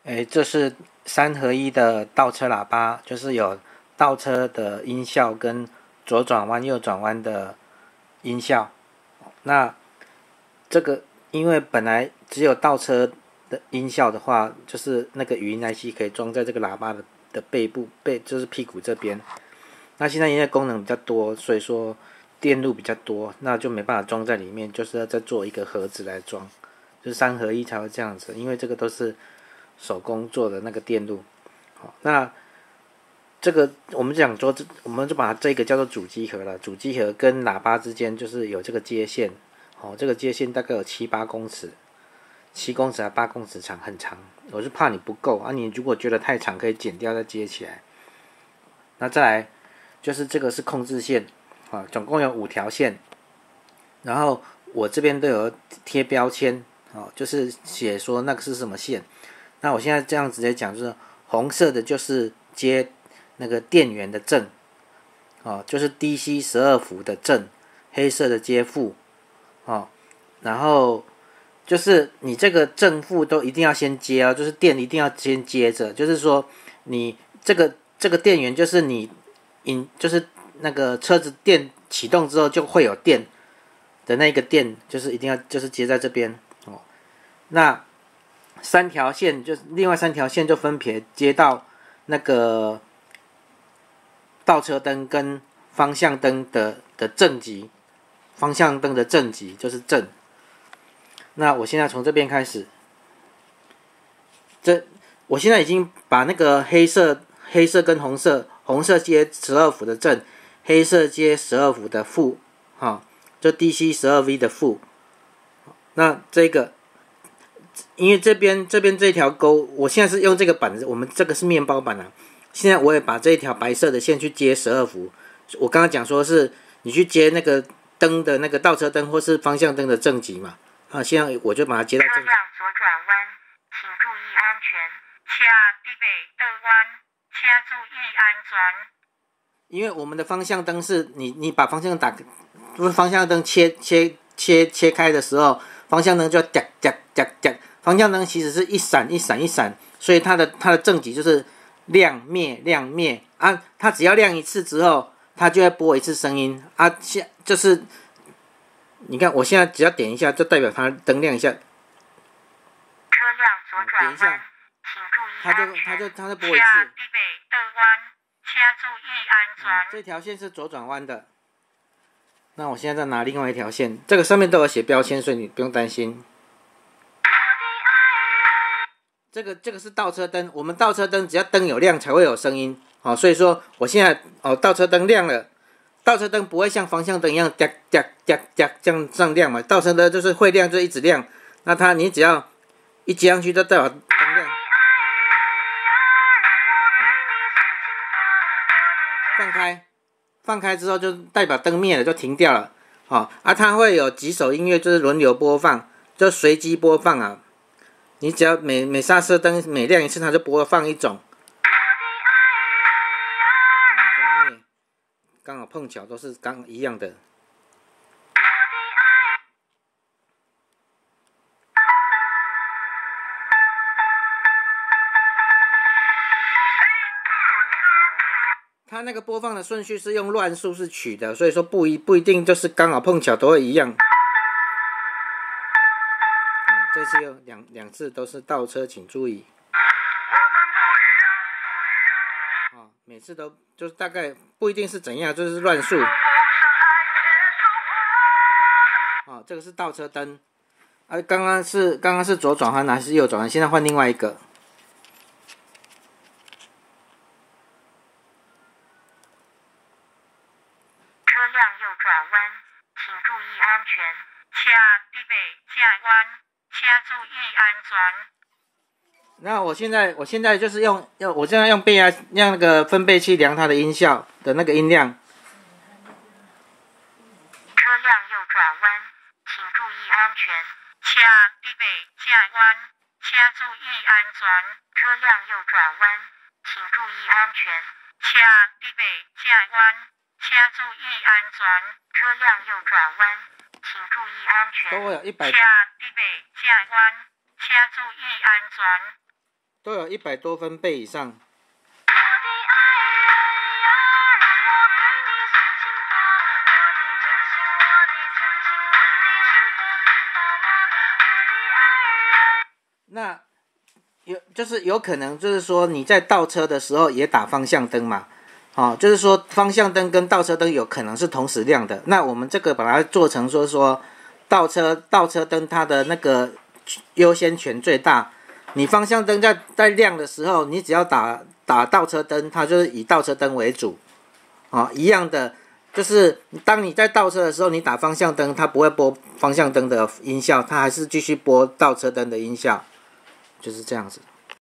这是3合1的倒车喇叭，就是有倒车的音效跟左转弯、右转弯的音效。那这个因为本来只有倒车的音效的话，就是那个语音 IC 可以装在这个喇叭的背部，就是屁股这边。那现在因为功能比较多，所以说电路比较多，那就没办法装在里面，就是要再做一个盒子来装，就是3合1才会这样子，因为这个都是手工做的那个电路。好，那这个我们讲说，我们就把这个叫做主机盒了。主机盒跟喇叭之间就是有这个接线，这个接线大概有7-8公尺，7公尺还8公尺长，很长。我是怕你不够啊，你如果觉得太长，可以剪掉再接起来。那再来就是这个是控制线，总共有5条线，然后我这边都有贴标签，就是写说那个是什么线。那我现在这样直接讲，就是红色的就是接那个电源的正，就是 DC 12伏的正，黑色的接负，然后就是你这个正负都一定要先接啊，就是电一定要先接着，就是说你这个电源就是你就是那个车子电启动之后就会有电的那个电，就是一定要就是接在这边哦。那3条线就是另外3条线就分别接到那个倒车灯跟方向灯的正极，方向灯的正极就是正。那我现在从这边开始，我现在已经把那个黑色跟红色接12伏的正，黑色接12伏的负，就 DC 12V 的负。那这个，因为这边这条钩，我现在是用这个板子，我们这个是面包板啊。现在我也把这一条白色的线去接12伏。我刚刚讲说是你去接那个灯的那个倒车灯或是方向灯的正极嘛。现在我就把它接到正极。车辆左转弯，请注意安全。车必备倒弯，请注意安全。因为我们的方向灯是你把方向灯方向灯切开的时候，方向灯就要哒。方向灯其实是一闪一闪一闪，所以它的正极就是亮灭啊。它只要亮一次之后，它就会播一次声音啊。就是你看，我现在只要点一下，就代表它灯亮一下。车辆左转弯，请注意安全。它就播一次。车必备倒弯，请注意安全。这条线是左转弯的。那我现在再拿另外一条线，这个上面都有写标签，所以你不用担心。这个是倒车灯，我们倒车灯只要灯有亮才会有声音，所以说我现在倒车灯亮了，倒车灯不会像方向灯一样哒这样亮嘛，倒车灯就是会亮就一直亮，那你只要一接上去就代表灯亮。放开之后就代表灯灭了，就停掉了，它会有几首音乐就是轮流播放，就随机播放啊。你只要每刹车灯每亮一次，它就播放一种。刚好碰巧都是刚一样的。它那个播放的顺序是用乱数是取的，所以说不一定就是刚好碰巧都会一样。这次有两次都是倒车，请注意。每次都就是大概不一定是怎样，就是乱数。这个是倒车灯。刚刚是左转弯还是右转弯？现在换另外一个。车辆右转弯，请注意安全。车必备正弯，请注意安全。那我现在就是我现在用变压让那个分贝器量它的音效的那个音量。车辆右转弯，请注意安全。车必备正弯，请注意安全。车辆右转弯，请注意安全。车必备正弯，请注意安全。车辆右转弯，请注意安全。都会有100。车必备正弯，请注意安全。都有100多分贝以上。那有可能就是说你在倒车的时候也打方向灯嘛，就是说方向灯跟倒车灯有可能是同时亮的。那我们这个把它做成说倒车灯它的那个优先权最大，你方向灯在亮的时候，你只要打倒车灯，它就是以倒车灯为主，一样的，就是当你在倒车的时候，你打方向灯，它不会播方向灯的音效，它还是继续播倒车灯的音效。就是这样子。